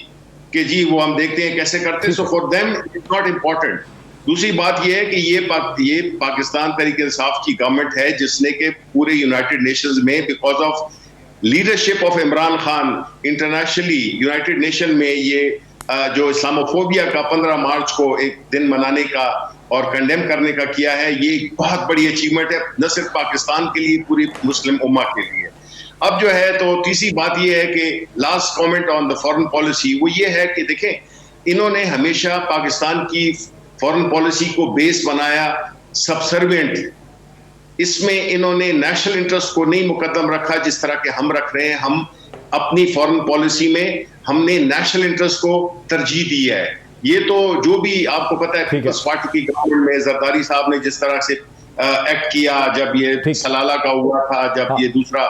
कि जी वो हम देखते हैं कैसे करते, so for them it's not important. दूसरी बात यह है कि ये पाकिस्तान तहरीक इंसाफ की गवर्नमेंट है जिसने के पूरे यूनाइटेड नेशंस में because of leadership of Imran Khan internationally United nation में ये जो इस्लामोफोबिया का 15 मार्च को एक दिन मनाने का और कंडेम करने का किया है, ये बहुत बड़ी अचीवमेंट है न सिर्फ पाकिस्तान के लिए, पूरी मुस्लिम उम्मा के लिए। अब जो है तो तीसरी बात ये है कि last comment on the foreign policy वो ये है कि देखें, इन्होंने हमेशा पाकिस्तान की फॉरेन पॉलिसी को बेस बनाया सबसर्विएंट। इसमें इन्होंने नेशनल इंटरेस्ट को नहीं मुकद्दम रखा जिस तरह के हम रख रहे हैं। हम अपनी फॉरेन पॉलिसी में हमने नेशनल इंटरेस्ट को तरजीह दी है। ये तो जो भी आपको पता है पीपल्स पार्टी की गवर्नमेंट में जरदारी साहब ने जिस तरह से एक्ट किया, जब ये सलाला का हुआ था, जब ये दूसरा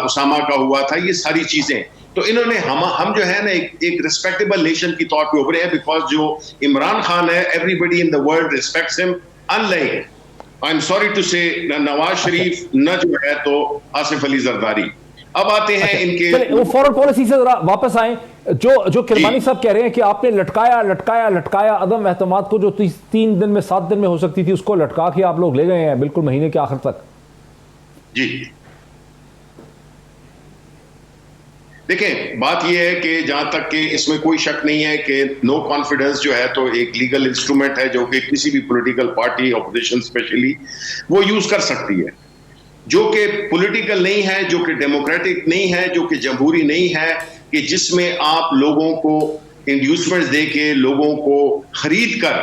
उसामा का हुआ था, ये सारी चीजें तो इन्होंने हम जो है ना एक रिस्पेक्टेबल नेशन की तौर पे उभरे हैं बिकॉज जो इमरान खान है everybody in the world respects him, unlike I am sorry to say Nawaz शरीफ न जो है तो आसिफ अली जरदारी। अब आते हैं इनके वो फॉरेन पॉलिसी से जरा वापस आए जो किरमानी साहब कह रहे हैं कि आपने लटकाया अदम एतमाद को जो 3 दिन में 7 दिन में हो सकती थी उसको लटका के आप लोग ले गए हैं बिल्कुल महीने के आखिर तक। जी देखें, बात यह है कि जहां तक कि इसमें कोई शक नहीं है कि नो कॉन्फिडेंस जो है तो एक लीगल इंस्ट्रूमेंट है जो कि किसी भी पॉलिटिकल पार्टी ऑपोजिशन स्पेशली वो यूज कर सकती है, जो कि पॉलिटिकल नहीं है, जो कि डेमोक्रेटिक नहीं है, जो कि जमहूरी नहीं है, कि जिसमें आप लोगों को इंड्यूसमेंट्स दे के लोगों को खरीद कर,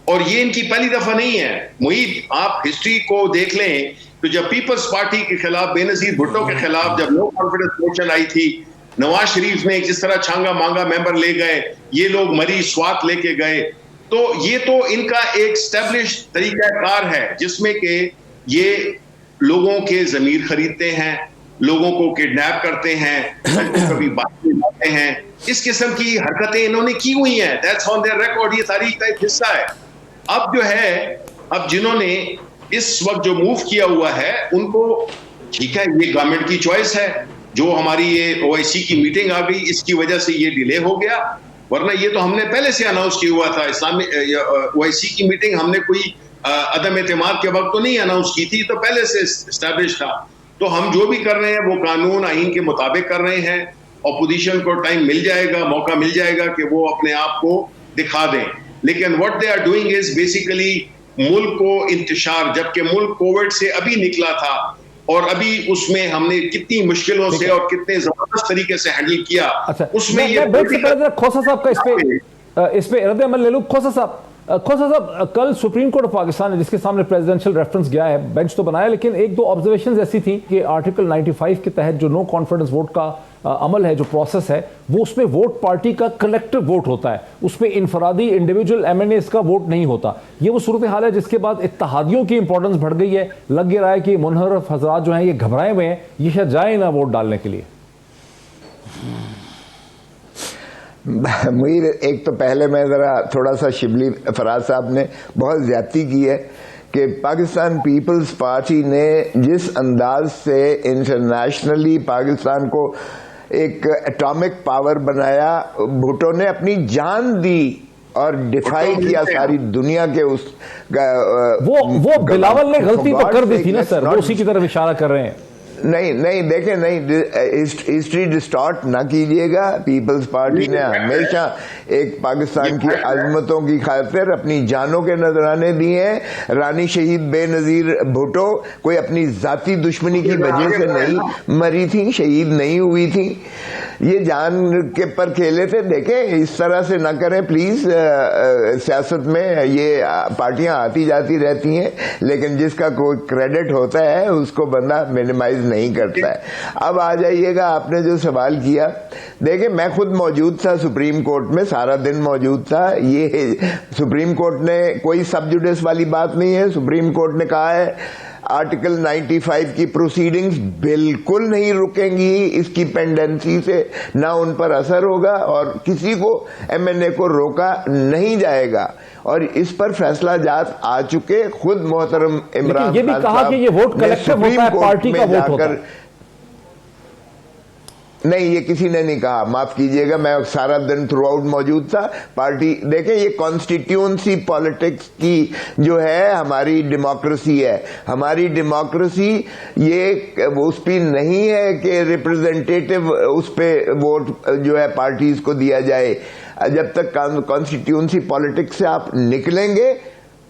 और ये इनकी पहली दफा नहीं है। मुईद, आप हिस्ट्री को देख लें तो जब पीपल्स पार्टी के खिलाफ, बेनजीर भुट्टो के खिलाफ जब नो कॉन्फिडेंस मोशन आई थी, नवाज शरीफ ने जिस तरह छांगा मांगा मेंबर ले गए, ये लोग मरी स्वात लेके गए, तो ये तो इनका एक स्टैब्लिश तरीकाकार है जिसमें कि ये लोगों के जमीर खरीदते हैं, लोगों को किडनैप करते हैं, कभी बात में लाते हैं। इस किस्म की हरकतें इन्होंने की हुई हैं, दैट्स ऑन देयर रिकॉर्ड, ये तारीख का एक हिस्सा है। अब जो है, अब जिन्होंने इस वक्त जो मूव किया हुआ है उनको, ठीक है, ये गवर्नमेंट की चॉइस है, जो हमारी ये ओआईसी की मीटिंग आ गई इसकी वजह से ये डिले हो गया, वरना ये तो हमने पहले से अनाउंस किया हुआ था। इस्लामिक ओआईसी की मीटिंग हमने कोई अदम एतमाद के वक्त तो नहीं अनाउंस की थी, तो पहले से एस्टैब्लिश था। तो हम जो भी कर रहे हैं वो कानून आईन के मुताबिक कर रहे हैं। ऑपोजिशन को टाइम मिल जाएगा, मौका मिल जाएगा कि वो अपने आप को दिखा दें, लेकिन what they are doing is basically मुल्क को इंतशार, जबकि मुल्क कोविड से अभी निकला था और अभी उसमें हमने कितनी मुश्किलों से और कितने जबरदस्त तरीके से हैंडल किया। अच्छा, उसमें खोसा साहब का इस पे रद्द अमल ले लूं। खोसा साहब, कल सुप्रीम कोर्ट ऑफ पाकिस्तान जिसके सामने प्रेसिडेंशियल रेफरेंस गया है, बेंच तो बनाया, लेकिन एक दो ऑब्जर्वेशंस ऐसी थी कि आर्टिकल 95 के तहत जो नो कॉन्फिडेंस वोट का अमल है, जो प्रोसेस है, वो उसमें वोट पार्टी का कलेक्टिव वोट होता है, उसमें इनफरादी इंडिविजुअल एमएनएस का वोट नहीं होता। ये वो सूरत हाल है जिसके बाद इत्तेहादियों की इंपॉर्टेंस बढ़ गई है। लग रहा है कि मुनहरफ हजरात जो हैं ये घबराए हुए हैं, ये शायद जाए ना वोट डालने के लिए। मुझे एक तो पहले मैं ज़रा थोड़ा सा शिबली फराज साहब ने बहुत ज़्यादती की है कि पाकिस्तान पीपल्स पार्टी ने जिस अंदाज से इंटरनेशनली पाकिस्तान को एक एटॉमिक पावर बनाया, भुट्टो ने अपनी जान दी और डिफाई किया सारी दुनिया के उस वो बिलावल ने गलती तो कर दी थी ना सर, वो उसी की तरफ इशारा कर रहे हैं। नहीं देखें, नहीं, हिस्ट्री डिस्टॉर्ट ना कीजिएगा। पीपल्स पार्टी ने हमेशा एक पाकिस्तान की अजमतों की खातिर अपनी जानों के नजराने दिए हैं। रानी शहीद बेनजीर भुट्टो कोई अपनी जाती दुश्मनी की वजह से नहीं मरी थी, शहीद नहीं हुई थी, ये जान के पर खेले थे। देखें, इस तरह से ना करें प्लीज। सियासत में ये पार्टियां आती जाती रहती हैं, लेकिन जिसका कोई क्रेडिट होता है उसको बंदा मिनिमाइज नहीं करता है। अब आ जाइएगा, आपने जो सवाल किया, देखिए मैं खुद मौजूद था सुप्रीम कोर्ट में, सारा दिन मौजूद था। ये सुप्रीम कोर्ट ने कोई सब जुडिस वाली बात नहीं है। सुप्रीम कोर्ट ने कहा है आर्टिकल 95 की प्रोसीडिंग्स बिल्कुल नहीं रुकेंगी, इसकी पेंडेंसी से ना उन पर असर होगा और किसी को एमएनए को रोका नहीं जाएगा, और इस पर फैसला जात आ चुके। खुद मोहतरम इमरान ये भी कहा कि ये वोट कलेक्टिव होता है, पार्टी का वोट होता है। नहीं, ये किसी ने नहीं कहा, माफ कीजिएगा, मैं सारा दिन थ्रू आउट मौजूद था। पार्टी, देखें, ये कॉन्स्टिट्यूएंसी पॉलिटिक्स की जो है हमारी डेमोक्रेसी है। हमारी डेमोक्रेसी ये उस पर नहीं है कि रिप्रेजेंटेटिव उस पे वोट जो है पार्टीज को दिया जाए। जब तक कॉन्स्टिट्यूएंसी पॉलिटिक्स से आप निकलेंगे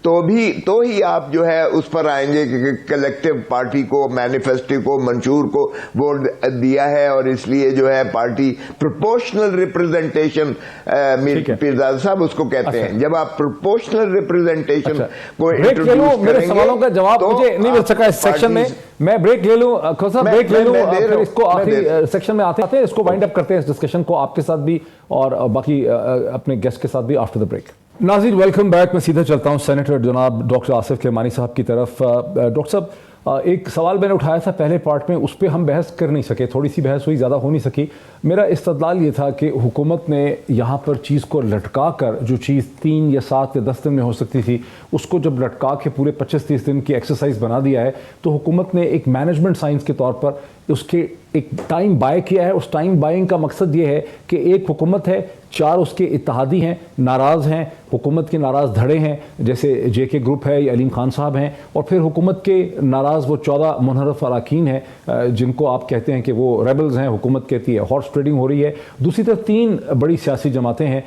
तो ही आप जो है उस पर आएंगे कि कलेक्टिव पार्टी को, मैनिफेस्टो को, मंशूर को वोट दिया है और इसलिए जो है पार्टी प्रोपोर्शनल रिप्रेजेंटेशन, पीरजादा साहब उसको कहते हैं। जब आप प्रोपोर्शनल रिप्रेजेंटेशन को इंट्रोड्यूस मेरे सवालों का जवाब मुझे नहीं मिल सका इस सेक्शन में, मैं ब्रेक ले लूं, ब्रेक ले लूं, फिर इसको आखिरी सेक्शन में आते हैं, इसको वाइंड अप करते हैं इस डिस्कशन को आपके साथ भी और बाकी अपने गेस्ट के साथ भी आफ्टर द ब्रेक। नाज़रीन, वेलकम बैक। मैं सीधा चलता हूं सेनेटर जनाब डॉक्टर आसिफ किरमानी साहब की तरफ। डॉक्टर साहब, एक सवाल मैंने उठाया था पहले पार्ट में, उस पर हम बहस कर नहीं सके, थोड़ी सी बहस हुई, ज़्यादा हो नहीं सकी। मेरा इस्तदलाल ये था कि हुकूमत ने यहाँ पर चीज़ को लटका कर, जो चीज़ 3 या 7 या 10 दिन में हो सकती थी, उसको जब लटका के पूरे 25-30 दिन की एक्सरसाइज बना दिया है, तो हुकूमत ने एक मैनेजमेंट साइंस के तौर पर उसके एक टाइम बाय किया है। उस टाइम बाइंग का मकसद ये है कि एक हुकूमत है, 4 उसके इत्तेहादी हैं, नाराज़ हैं, हुकूमत के नाराज़ धड़े हैं जैसे जेके ग्रुप है या अलीम खान साहब हैं, और फिर हुकूमत के नाराज़ वो 14 मुनहरफ अराकीन हैं जिनको आप कहते हैं कि वो रेबल्स हैं, हुकूमत कहती है हॉर्स ट्रेडिंग हो रही है। दूसरी तरफ 3 बड़ी सियासी जमातें हैं,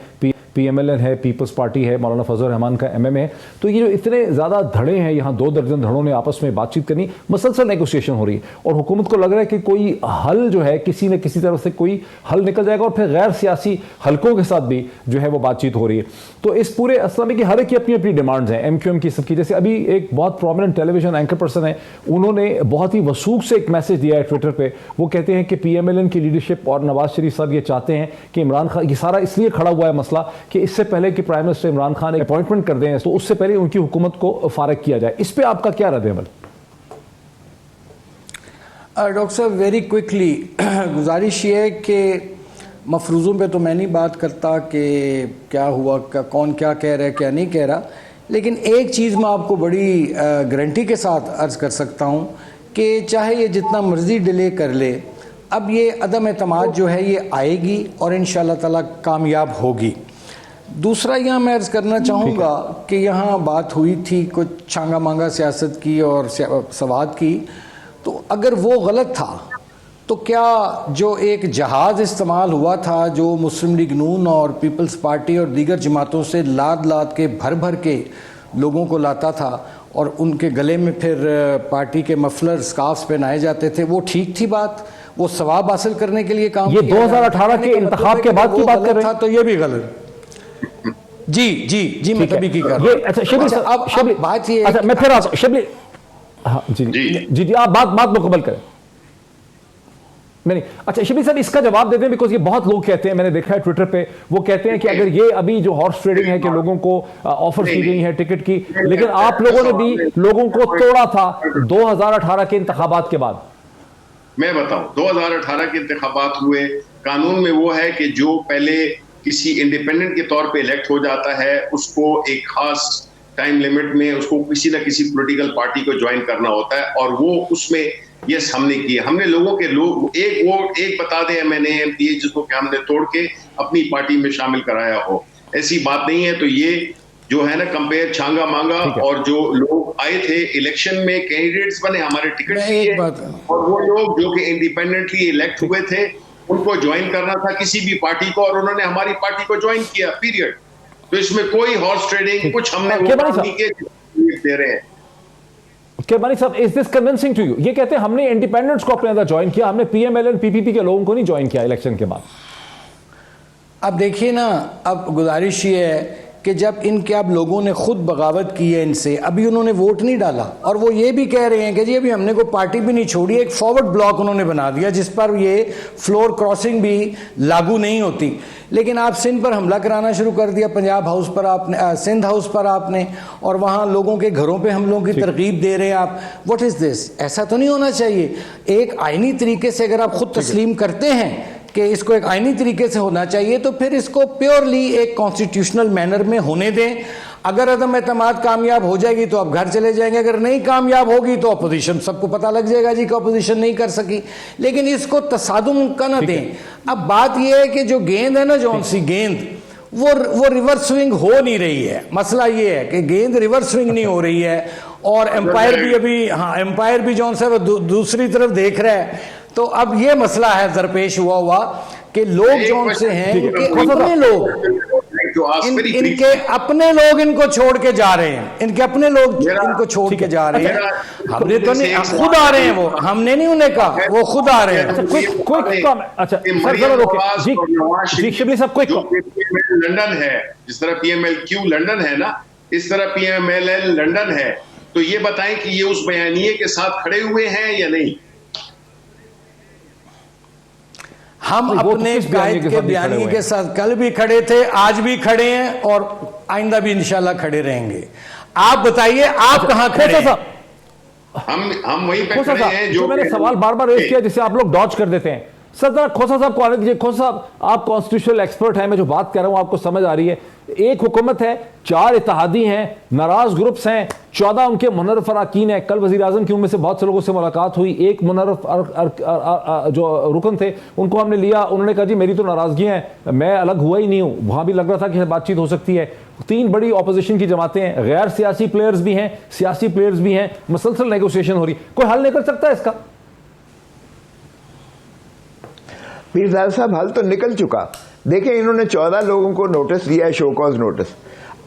PMLN है, पीपल्स पार्टी है, मौलाना फजल रहमान का MMA है। तो ये जो इतने ज़्यादा धड़े हैं, यहाँ 2 दर्जन धड़ों ने आपस में बातचीत करनी, मसलसल नेगोशिएशन हो रही है, और हुकूमत को लग रहा है कि कोई हल जो है किसी न किसी तरफ से कोई हल निकल जाएगा, और फिर गैर सियासी हलकों के साथ भी जो है वो बातचीत हो रही है। तो इस पूरे असल में कि हर एक की अपनी अपनी डिमांड्स हैं, MQM की सबकी। जैसे अभी एक बहुत प्रोमिनेंट टेलीविजन एंकर पर्सन है, उन्होंने बहुत ही वसूख से एक मैसेज दिया है ट्विटर पे। वो कहते हैं कि PMLN की लीडरशिप और नवाज शरीफ साहब ये चाहते हैं कि इमरान खान, ये सारा इसलिए खड़ा हुआ है मसला कि इससे पहले कि प्राइम मिनिस्टर इमरान खान एक अपॉइंटमेंट कर दें तो उससे पहले उनकी हुकूमत को फारिग किया जाए। इस पे आपका क्या रद्द-ए-अमल? डॉक्टर साहब, वेरी क्विकली गुजारिश ये है कि मफरूज़ों पे तो मैं नहीं बात करता कि क्या हुआ, कौन क्या कह रहा है क्या नहीं कह रहा, लेकिन एक चीज़ मैं आपको बड़ी गारंटी के साथ अर्ज़ कर सकता हूँ कि चाहे ये जितना मर्ज़ी डिले कर ले, अब ये अदम एतमाद जो है ये आएगी और इंशाअल्लाह ताला कामयाब होगी। दूसरा यहाँ मैं अर्ज़ करना चाहूँगा कि यहाँ बात हुई थी कुछ छांगा मांगा सियासत की और सवाद की, तो अगर वो गलत था तो क्या जो एक जहाज़ इस्तेमाल हुआ था जो मुस्लिम लीग नून और पीपल्स पार्टी और दीगर जमातों से लाद लाद के भर भर के लोगों को लाता था और उनके गले में फिर पार्टी के मफलर स्कार्फ्स पहनाए जाते थे, वो ठीक थी बात? वो सवाब हासिल करने के लिए काम ये 2018 के इंतखाब के बाद की बात कर रहे हैं, तो ये भी गलत। जी मैं तभी की कर रहा हूं। अच्छा शबली साहब, अब शबली बात ये, अच्छा मैं फिर आता शबली, हाँ जी आप बात मुकम्मल करें। नहीं अच्छा शबली साहब इसका जवाब देते हैं, बिकॉज ये बहुत लोग कहते हैं, मैंने देखा है ट्विटर पे, वो कहते हैं कि अगर ये अभी जो हॉर्स ट्रेडिंग है कि लोगों को ऑफर की गई है टिकट की, लेकिन आप लोगों ने भी लोगों को तोड़ा था 2018 के इंतखाबात के बाद। मैं बताऊं, 2018 के इंतखाबात हुए, कानून में वो है कि जो पहले किसी इंडिपेंडेंट के तौर पे इलेक्ट हो जाता है उसको एक खास टाइम लिमिट में उसको किसी ना किसी पॉलिटिकल पार्टी को ज्वाइन करना होता है, और वो उसमें यस हमने किए। हमने लोगों के एक वोट एक बता दें MNA दिए जिसको कि हमने तोड़ के अपनी पार्टी में शामिल कराया हो, ऐसी बात नहीं है। तो ये जो है ना कंपेयर छांगा मांगा, और जो लोग आए थे इलेक्शन में कैंडिडेट्स बने, हमारे टिकट लिए, और वो लोग जो कि इंडिपेंडेंटली इलेक्ट हुए थे उनको ज्वाइन करना था किसी भी पार्टी को, और उन्होंने हमारी पार्टी को ज्वाइन किया, पीरियड। तो इसमें कोई हॉर्स ट्रेडिंग कुछ हमने दे रहे हैं। केरमानी साहब, is this convincing to you? ये कहते हैं हमने इंडिपेंडेंट्स को अपने अंदर ज्वाइन किया, हमने PMLN PPP के लोगों को नहीं ज्वाइन किया इलेक्शन के बाद। अब देखिए ना, अब गुजारिश ये है कि जब इनके अब लोगों ने खुद बगावत की है इनसे, अभी उन्होंने वोट नहीं डाला, और वो ये भी कह रहे हैं कि जी अभी हमने कोई पार्टी भी नहीं छोड़ी, एक फॉरवर्ड ब्लॉक उन्होंने बना दिया जिस पर ये फ्लोर क्रॉसिंग भी लागू नहीं होती। लेकिन आप सिंध पर हमला कराना शुरू कर दिया, पंजाब हाउस पर आपने, सिंध हाउस पर आपने, और वहाँ लोगों के घरों पे हमलों की तरकीब दे रहे हैं आप। What is this? ऐसा तो नहीं होना चाहिए। एक आईनी तरीके से अगर आप खुद तस्लीम करते हैं कि इसको एक आईनी तरीके से होना चाहिए, तो फिर इसको प्योरली एक कॉन्स्टिट्यूशनल मैनर में होने दें। अगर अदम एतमाद कामयाब हो जाएगी तो आप घर चले जाएंगे, अगर नहीं कामयाब होगी तो अपोजिशन, सबको पता लग जाएगा जी कि अपोजिशन नहीं कर सकी, लेकिन इसको तसादुम का ना दें। अब बात यह है कि जो गेंद है ना, जौन सी गेंद वो रिवर्स स्विंग हो नहीं रही है। मसला ये है कि गेंद रिवर्स स्विंग नहीं हो रही है, और एम्पायर भी अभी, हाँ एम्पायर भी जौन सा दूसरी तरफ देख रहा है। तो अब ये मसला है दरपेश हुआ कि लोग जौन से हैं इनके अपने लोग, इनके अपने लोग इनको छोड़ के जा रहे हैं, इनके अपने लोग इनको छोड़ के जा रहे हैं। हमने तो नहीं, खुद आ रहे हैं वो, हमने नहीं उन्हें कहा, वो खुद आ रहे हैं। अच्छा जी शिबली साहब, लंदन है, जिस तरह PMLQ लंदन है ना, इस तरह PMLN लंदन है। तो ये बताएं कि ये उस बयानिए के साथ खड़े हुए हैं या नहीं? हम अपने कायद के बयानी के साथ कल भी खड़े थे, आज भी खड़े हैं, और आइंदा भी इंशाल्लाह खड़े रहेंगे। आप बताइए आप कहां खड़े हैं? हम वहीं पे खड़े हैं जो मैंने सवाल बार बार रेज किया जिसे आप लोग डॉज कर देते हैं। सर जरा खोसा साहब को आने दीजिए। खोसा साहब, आप कॉन्स्टिट्यूशनल एक्सपर्ट हैं, मैं जो बात कर रहा हूं आपको समझ आ रही है। एक हुकूमत है, 4 इत्तेहादी हैं, नाराज ग्रुप्स हैं, 14 उनके मुनर्रफ अरकान हैं। कल वज़ीर आज़म की उनमें से बहुत से लोगों से मुलाकात हुई। एक मुनर्रफ जो रुकन थे उनको हमने लिया, उन्होंने कहा जी मेरी तो नाराजगियां हैं, मैं अलग हुआ ही नहीं हूं। वहां भी लग रहा था कि बातचीत हो सकती है। 3 बड़ी ऑपोजिशन की जमातें हैं, गैर सियासी प्लेयर्स भी हैं, सियासी प्लेयर्स भी हैं, मुसलसल नेगोशिएशन हो रही। कोई हल निकल सकता है इसका? पीरजादा साहब, हल तो निकल चुका। देखें, इन्होंने 14 लोगों को नोटिस दिया है, शो कॉज नोटिस।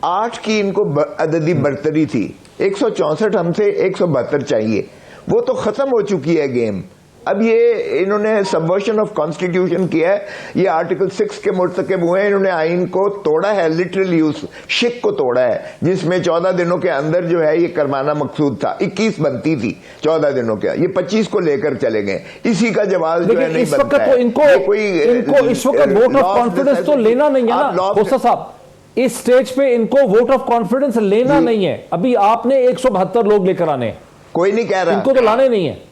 8 की इनको अददी बरतरी थी, 164 हमसे 172 चाहिए, वो तो खत्म हो चुकी है गेम। अब ये इन्होंने सबवर्शन ऑफ कॉन्स्टिट्यूशन किया है, ये आर्टिकल 6 के मुर्तकब हुए हैं। इन्होंने आइन को तोड़ा है, लिटरली उस शिक को तोड़ा है जिसमें 14 दिनों के अंदर जो है ये करवाना मकसूद था। 21 बनती थी 14 दिनों के, ये 25 को लेकर चले गए। इसी का जवाब जो है नहीं इस वक्त बनता तो है। इनको इस वक्त वोट ऑफ कॉन्फिडेंस तो लेना नहीं है ना खोसा साहब। इस स्टेज पे इनको वोट ऑफ कॉन्फिडेंस लेना नहीं है। अभी आपने 172 लोग लेकर आने, कोई नहीं कह रहा, इनको तो लाने नहीं है।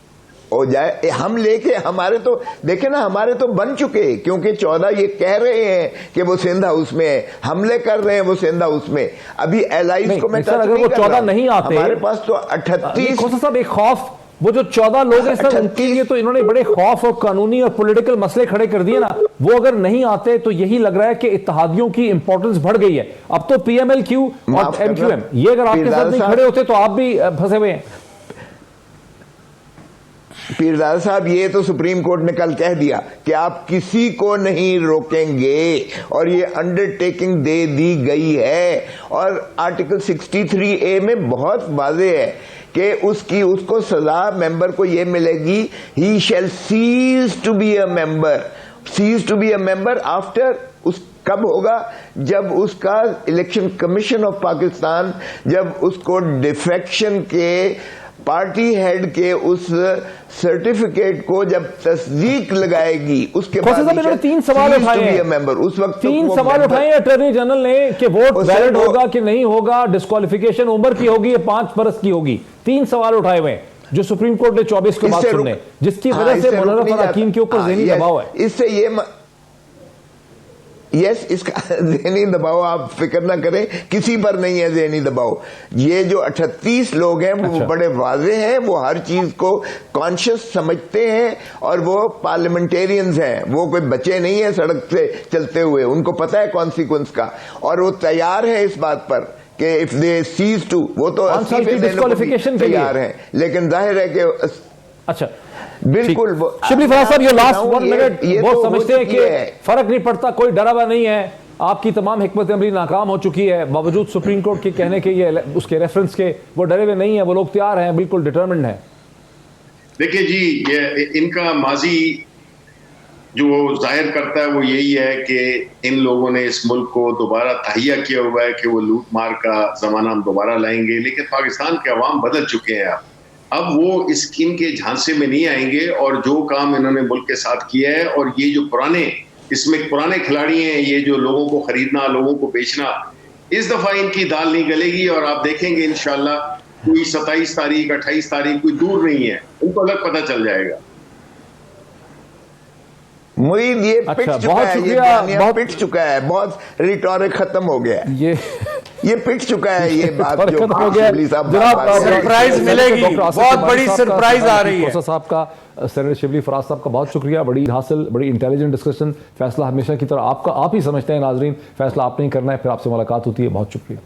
हो जाए हम लेके, हमारे तो देखे ना, हमारे तो बन चुके, क्योंकि 14 ये कह रहे हैं कि वो सिंध हाउस में है, हमले कर रहे हैं वो सिंध हाउस में। अभी एलाइज को मैं सर अगर वो 14 नहीं आते, हमारे पास तो 38 खोसा साहब एक खौफ, वो जो 14 लोग हैं सर उनके लिए तो इन्होंने बड़े खौफ और कानूनी और पॉलिटिकल मसले खड़े कर दिए ना। वो अगर नहीं आते तो यही लग रहा है कि इत्तेहादियों की इंपॉर्टेंस बढ़ गई है। अब तो PMLQ और MQM ये अगर आपके साथ नहीं खड़े होते तो आप भी फंसे हुए हैं। पीरजादा साहब, ये तो सुप्रीम कोर्ट ने कल कह दिया कि आप किसी को नहीं रोकेंगे, और ये अंडरटेकिंग दे दी गई है। और आर्टिकल 63A में बहुत वाज़ेह है कि उसको सजा मेंबर को ये मिलेगी, he shall cease to be a member after, उस कब होगा? जब उसका इलेक्शन कमीशन ऑफ पाकिस्तान जब उसको डिफेक्शन के पार्टी हेड के उस सर्टिफिकेट को जब तस्दीक लगाएगी, उसके बाद इन्होंने 3 सवाल उठाए हैं। मेंबर उस वक्त 3 सवाल उठाए हैं अटॉर्नी जनरल ने कि वोट वैलिड होगा कि नहीं होगा, डिस्क्वालिफिकेशन उम्र की होगी या 5 बरस की होगी। 3 सवाल उठाए हुए हैं जो सुप्रीम कोर्ट ने 24 के बाद सुनने, जिसकी वजह से मुनर्रफ अरकान के ऊपर ज़हनी दबाव है। इससे ये इसका ज़हनी दबाव आप फिक्र ना करें, किसी पर नहीं है ज़हनी दबाव। ये जो 38 लोग हैं वो बड़े वाज़ेह हैं, वो हर चीज को कॉन्शियस समझते हैं, और वो पार्लियामेंटेरियंस हैं, वो कोई बच्चे नहीं है सड़क से चलते हुए, उनको पता है कॉन्सिक्वेंस का, और वो तैयार है इस बात पर कि इफ दे सीज टू, वो तो डिस्क्वालिफिकेशन तैयार हैं। लेकिन जाहिर है कि अच्छा बिल्कुल शिबली फराज साहब, ये लास्ट 1 मिनट, वो समझते हैं कि फर्क नहीं पड़ता, कोई डरा हुआ नहीं है, आपकी तमाम हिकमत अमली नाकाम हो चुकी है, बावजूद सुप्रीम कोर्ट के कहने के, ये उसके रेफरेंस के, वो डरे हुए नहीं है, वो लोग तैयार हैं, बिल्कुल डिटरमिन्ड है। देखिए जी, ये इनका माजी जो जाहिर करता है वो यही है कि इन लोगों ने इस मुल्क को दोबारा तहिया किया हुआ है कि वो लूट मार का जमाना हम दोबारा लाएंगे। लेकिन पाकिस्तान के अवाम बदल चुके हैं, अब वो इस इनके झांसे में नहीं आएंगे, और जो काम इन्होंने मुल्क के साथ किया है, और ये जो इसमें पुराने खिलाड़ी हैं, ये जो लोगों को खरीदना, लोगों को बेचना, इस दफा इनकी दाल नहीं गलेगी। और आप देखेंगे इंशाल्लाह कोई 27 तारीख 28 तारीख कोई दूर नहीं है, उनको अलग पता चल जाएगा। मुईद, ये पिट चुका है, ये बहुत पिट चुका है, बहुत रिटॉरिक खत्म हो गया है, ये पिट चुका है, ये बात जो हो गया। जनाब सरप्राइज मिलेगी, बहुत बड़ी सरप्राइज आ रही है। खोसा साहब का, सेनेटर शिबली फराज साहब का बहुत शुक्रिया, बड़ी हासिल, बड़ी इंटेलिजेंट डिस्कशन। फैसला हमेशा की तरह आपका, आप ही समझते हैं नाजरीन, फैसला आपने ही करना है, फिर आपसे मुलाकात होती है। बहुत शुक्रिया।